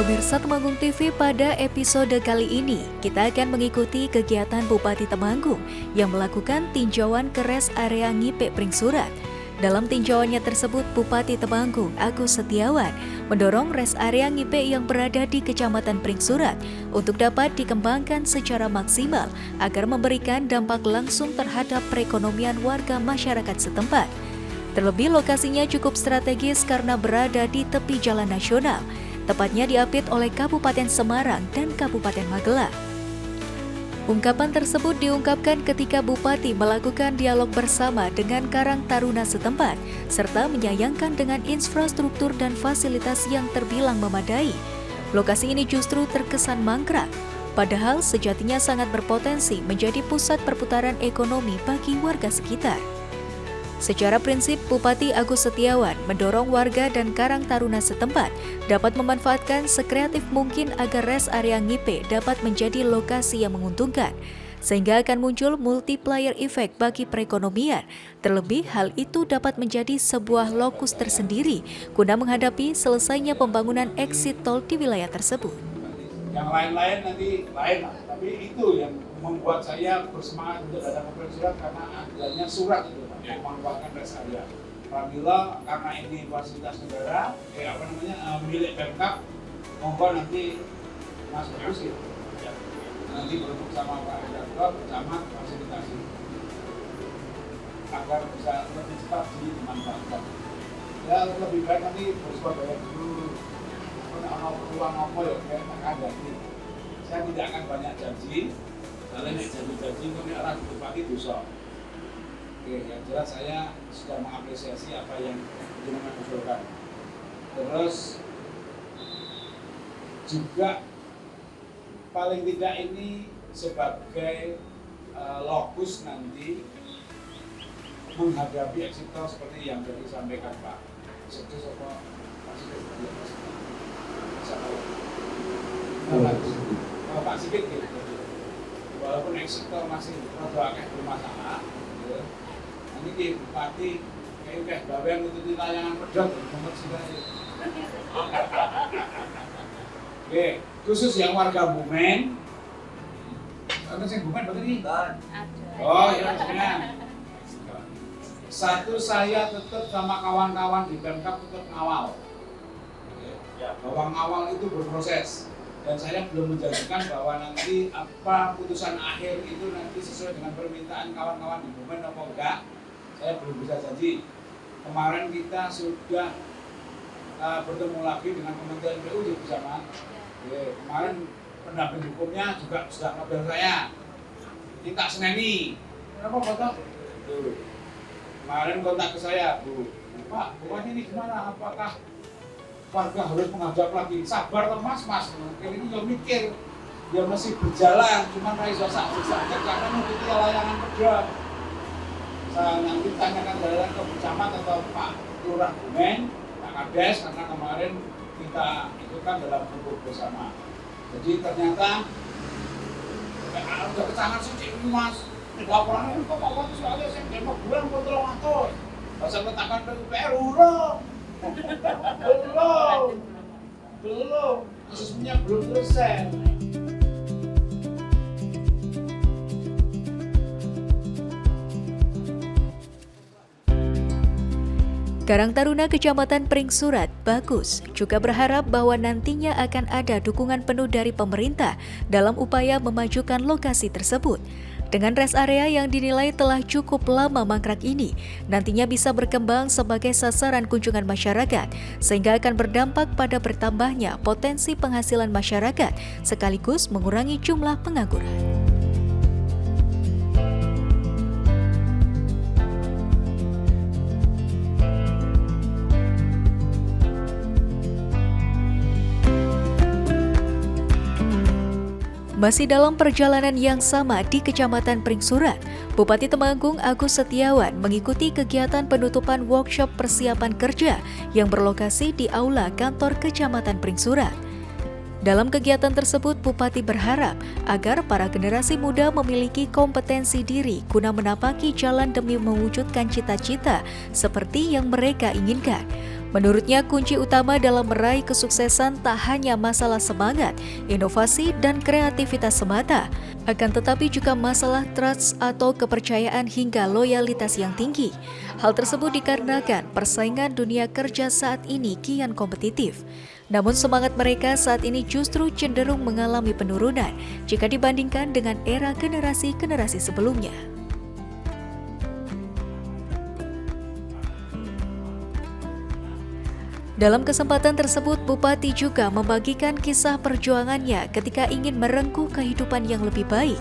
Pemirsa Temanggung TV, pada episode kali ini kita akan mengikuti kegiatan Bupati Temanggung yang melakukan tinjauan ke res area Ngipe Pringsurat. Dalam tinjauannya tersebut, Bupati Temanggung Agus Setiawan mendorong res area Ngipe yang berada di Kecamatan Pringsurat untuk dapat dikembangkan secara maksimal agar memberikan dampak langsung terhadap perekonomian warga masyarakat setempat. Terlebih lokasinya cukup strategis karena berada di tepi jalan nasional, tepatnya diapit oleh Kabupaten Semarang dan Kabupaten Magelang. Ungkapan tersebut diungkapkan ketika Bupati melakukan dialog bersama dengan Karang Taruna setempat, serta menyayangkan dengan infrastruktur dan fasilitas yang terbilang memadai. Lokasi ini justru terkesan mangkrak, padahal sejatinya sangat berpotensi menjadi pusat perputaran ekonomi bagi warga sekitar. Secara prinsip, Bupati Agus Setiawan mendorong warga dan Karang Taruna setempat dapat memanfaatkan sekreatif mungkin agar res area Ngipe dapat menjadi lokasi yang menguntungkan, sehingga akan muncul multiplier effect bagi perekonomian. Terlebih, hal itu dapat menjadi sebuah lokus tersendiri guna menghadapi selesainya pembangunan exit tol di wilayah tersebut. Yang lain-lain nanti lain lah, tapi itu yang membuat saya bersemangat untuk datang ke Pringsurat karena adanya surat itu yang memanfaatkan res area. Apabila karena ini fasilitas negara, milik Pemkab, monggo nanti Mas Bagus ya, nanti berhubung sama Pak Redaktor bersama fasilitasi agar bisa lebih cepat dimanfaatkan. Ya lebih baik nanti bersuara dulu. Kalau peluang apa ya, kayak ada nih. Saya tidak akan banyak janji, kalian janji-janji kami arah Bupati dosa. Oke, yang jelas saya sudah mengapresiasi apa yang jenengan usulkan. Terus juga paling tidak ini sebagai lokus nanti menghadapi exit tol seperti yang tadi disampaikan Pak Sekdes apa Pak Sigit gitu. Walaupun exit tol masih rada akeh bermasalah, gitu. Nanti di Bupati kayak gawe nututi layangan pedot banget sih. Oke, khusus yang warga Bumen. Karena saya Bumen berarti nih. Oh ya, senang. Satu, saya tetap sama kawan-kawan di Pemkab tetap ngawal. Bahwa ngawal itu berproses. Dan saya belum menjanjikan bahwa nanti apa putusan akhir itu nanti sesuai dengan permintaan kawan-kawan di Bumen apa enggak, saya belum bisa janji. Kemarin kita sudah bertemu lagi dengan Kementerian PU di bersama. Kemarin pendamping hukumnya juga sudah ngobrol saya. Ini tak seneni. Kenapa foto? Kemarin kontak ke saya, Bu. Pak, pokoknya ini gimana? Apakah warga harus menghadap lagi? Sabar toh mas, mungkin ini dia mikir dia masih berjalan, cuma raiso sakit karena mengikuti layangan pedot. Saya nanti tanyakan jalan ke Camat atau Pak Lurah Bumen, Pak Kades, karena kemarin kita ikutkan dalam grup bersama. Jadi ternyata udah kecangan suci ini mas, laporannya kok Pak Waktu soalnya saya demo bulan kontrol ngatur. Bahasa letakkan PUPR urung. belum kasusnya belum selesai. Karang Taruna Kecamatan Pringsurat, Bagus, juga berharap bahwa nantinya akan ada dukungan penuh dari pemerintah dalam upaya memajukan lokasi tersebut. Dengan res area yang dinilai telah cukup lama mangkrak ini, nantinya bisa berkembang sebagai sasaran kunjungan masyarakat, sehingga akan berdampak pada bertambahnya potensi penghasilan masyarakat, sekaligus mengurangi jumlah pengangguran. Masih dalam perjalanan yang sama di Kecamatan Pringsurat, Bupati Temanggung Agus Setiawan mengikuti kegiatan penutupan workshop persiapan kerja yang berlokasi di Aula Kantor Kecamatan Pringsurat. Dalam kegiatan tersebut, Bupati berharap agar para generasi muda memiliki kompetensi diri guna menapaki jalan demi mewujudkan cita-cita seperti yang mereka inginkan. Menurutnya, kunci utama dalam meraih kesuksesan tak hanya masalah semangat, inovasi, dan kreativitas semata, akan tetapi juga masalah trust atau kepercayaan hingga loyalitas yang tinggi. Hal tersebut dikarenakan persaingan dunia kerja saat ini kian kompetitif. Namun semangat mereka saat ini justru cenderung mengalami penurunan jika dibandingkan dengan era generasi-generasi sebelumnya. Dalam kesempatan tersebut, Bupati juga membagikan kisah perjuangannya ketika ingin merengkuh kehidupan yang lebih baik.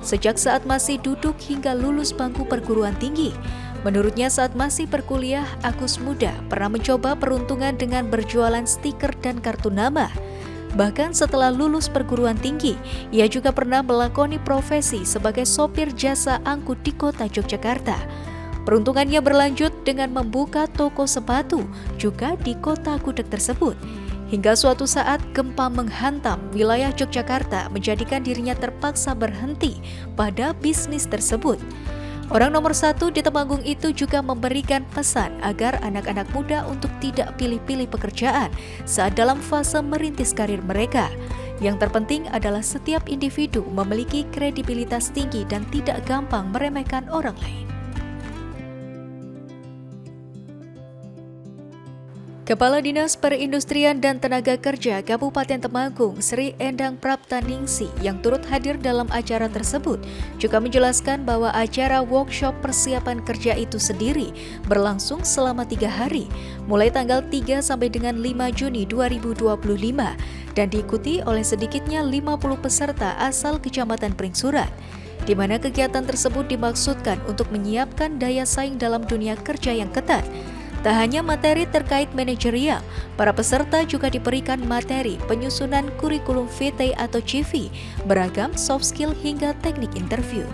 Sejak saat masih duduk hingga lulus bangku perguruan tinggi. Menurutnya saat masih berkuliah, Agus Muda pernah mencoba peruntungan dengan berjualan stiker dan kartu nama. Bahkan setelah lulus perguruan tinggi, ia juga pernah melakoni profesi sebagai sopir jasa angkut di kota Yogyakarta. Peruntungannya berlanjut dengan membuka toko sepatu juga di kota gudeg tersebut. Hingga suatu saat gempa menghantam wilayah Yogyakarta menjadikan dirinya terpaksa berhenti pada bisnis tersebut. Orang nomor satu di Temanggung itu juga memberikan pesan agar anak-anak muda untuk tidak pilih-pilih pekerjaan saat dalam fase merintis karir mereka. Yang terpenting adalah setiap individu memiliki kredibilitas tinggi dan tidak gampang meremehkan orang lain. Kepala Dinas Perindustrian dan Tenaga Kerja Kabupaten Temanggung, Sri Endang Praptaningsi, yang turut hadir dalam acara tersebut, juga menjelaskan bahwa acara workshop persiapan kerja itu sendiri berlangsung selama 3 hari, mulai tanggal 3 sampai dengan 5 Juni 2025, dan diikuti oleh sedikitnya 50 peserta asal Kecamatan Pringsurat, di mana kegiatan tersebut dimaksudkan untuk menyiapkan daya saing dalam dunia kerja yang ketat. Tak hanya materi terkait manajerial, para peserta juga diberikan materi penyusunan kurikulum VT atau CV, beragam soft skill hingga teknik interview.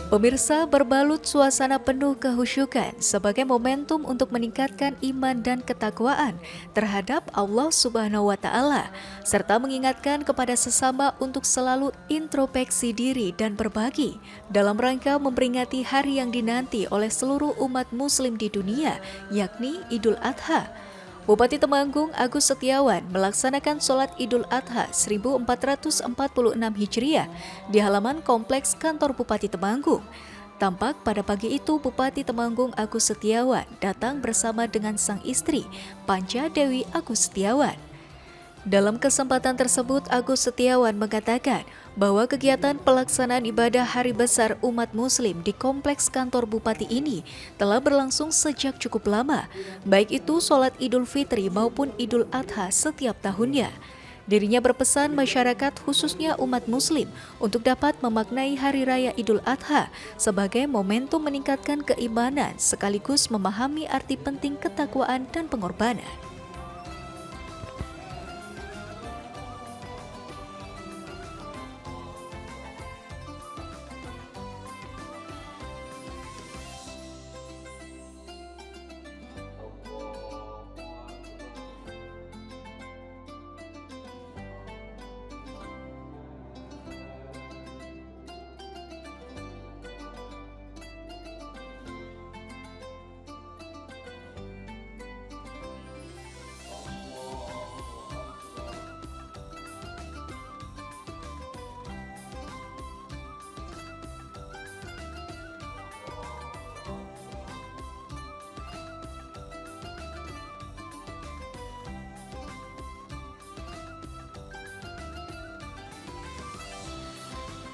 Pemirsa, berbalut suasana penuh kehusyukan sebagai momentum untuk meningkatkan iman dan ketakwaan terhadap Allah Subhanahu wa Ta'ala, serta mengingatkan kepada sesama untuk selalu introspeksi diri dan berbagi dalam rangka memperingati hari yang dinanti oleh seluruh umat Muslim di dunia, yakni Idul Adha. Bupati Temanggung Agus Setiawan melaksanakan sholat Idul Adha 1446 Hijriah di halaman kompleks kantor Bupati Temanggung. Tampak pada pagi itu Bupati Temanggung Agus Setiawan datang bersama dengan sang istri, Panca Dewi Agus Setiawan. Dalam kesempatan tersebut, Agus Setiawan mengatakan bahwa kegiatan pelaksanaan ibadah Hari Besar Umat Muslim di kompleks kantor Bupati ini telah berlangsung sejak cukup lama, baik itu sholat Idul Fitri maupun Idul Adha setiap tahunnya. Dirinya berpesan masyarakat khususnya umat Muslim untuk dapat memaknai Hari Raya Idul Adha sebagai momentum meningkatkan keimanan sekaligus memahami arti penting ketakwaan dan pengorbanan.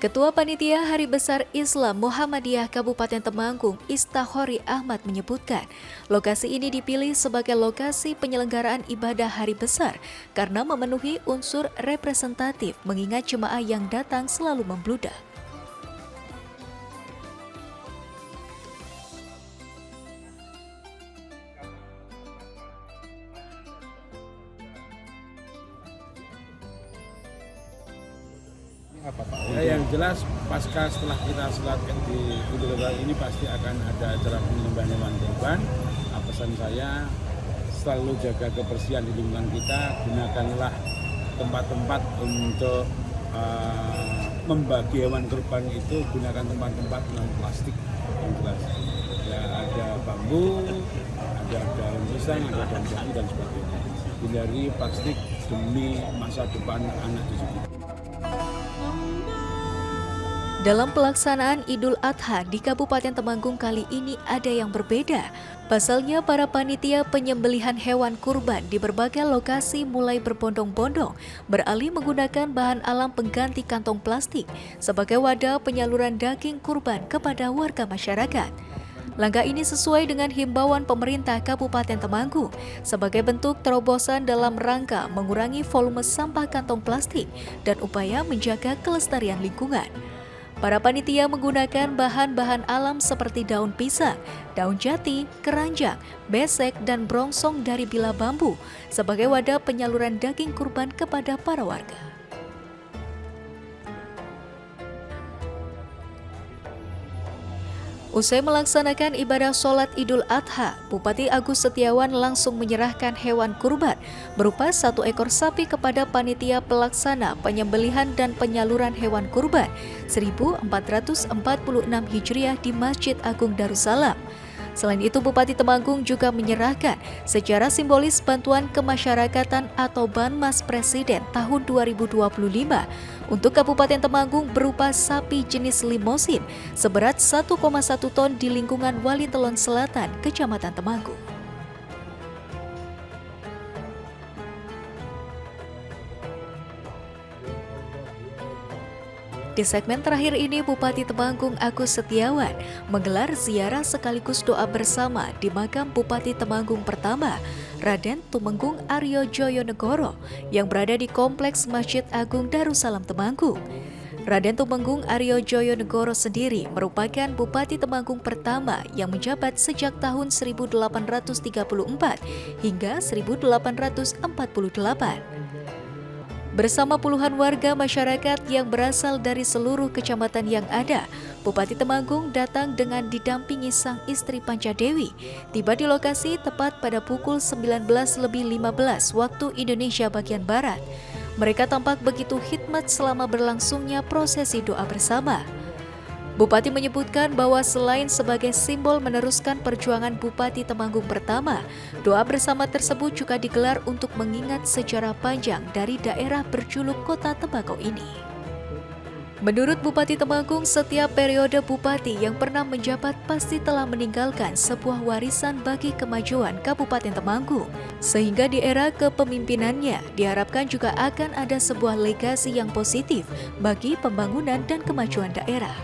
Ketua Panitia Hari Besar Islam Muhammadiyah Kabupaten Temanggung, Istahori Ahmad menyebutkan, lokasi ini dipilih sebagai lokasi penyelenggaraan ibadah Hari Besar karena memenuhi unsur representatif mengingat jemaah yang datang selalu membludak. Apa Pak? Ya, yang jelas pasca setelah kita sholatkan di Idul Adha ini pasti akan ada acara penyembahan hewan kurban. Pesan saya selalu jaga kebersihan di lingkungan kita, gunakanlah tempat-tempat untuk membagi hewan kurban itu, gunakan tempat-tempat non plastik yang jelas. Ya, ada bambu, ada daun pisang, ada daun jati dan sebagainya. Hindari plastik demi masa depan anak di sini. Dalam pelaksanaan Idul Adha di Kabupaten Temanggung kali ini ada yang berbeda. Pasalnya para panitia penyembelihan hewan kurban di berbagai lokasi mulai berbondong-bondong beralih menggunakan bahan alam pengganti kantong plastik sebagai wadah penyaluran daging kurban kepada warga masyarakat. Langkah ini sesuai dengan himbauan pemerintah Kabupaten Temanggung sebagai bentuk terobosan dalam rangka mengurangi volume sampah kantong plastik dan upaya menjaga kelestarian lingkungan. Para panitia menggunakan bahan-bahan alam seperti daun pisang, daun jati, keranjang, besek, dan brongsong dari bila bambu sebagai wadah penyaluran daging kurban kepada para warga. Usai melaksanakan ibadah sholat Idul Adha, Bupati Agus Setiawan langsung menyerahkan hewan kurban berupa 1 ekor sapi kepada panitia pelaksana penyembelihan dan penyaluran hewan kurban 1446 Hijriah di Masjid Agung Darussalam. Selain itu, Bupati Temanggung juga menyerahkan secara simbolis bantuan kemasyarakatan atau Banmas Presiden tahun 2025 untuk Kabupaten Temanggung berupa sapi jenis limosin seberat 1,1 ton di lingkungan Wali Telon Selatan, Kecamatan Temanggung. Di segmen terakhir ini, Bupati Temanggung Agus Setiawan menggelar ziarah sekaligus doa bersama di makam Bupati Temanggung pertama, Raden Tumenggung Aryo Joyonegoro, yang berada di Kompleks Masjid Agung Darussalam Temanggung. Raden Tumenggung Aryo Joyonegoro sendiri merupakan Bupati Temanggung pertama yang menjabat sejak tahun 1834 hingga 1848. Bersama puluhan warga masyarakat yang berasal dari seluruh kecamatan yang ada, Bupati Temanggung datang dengan didampingi sang istri Pancadewi, tiba di lokasi tepat pada pukul 19.15 waktu Indonesia bagian Barat. Mereka tampak begitu khidmat selama berlangsungnya prosesi doa bersama. Bupati menyebutkan bahwa selain sebagai simbol meneruskan perjuangan Bupati Temanggung pertama, doa bersama tersebut juga digelar untuk mengingat sejarah panjang dari daerah berjuluk Kota Tembakau ini. Menurut Bupati Temanggung, setiap periode bupati yang pernah menjabat pasti telah meninggalkan sebuah warisan bagi kemajuan Kabupaten Temanggung. Sehingga di era kepemimpinannya diharapkan juga akan ada sebuah legasi yang positif bagi pembangunan dan kemajuan daerah.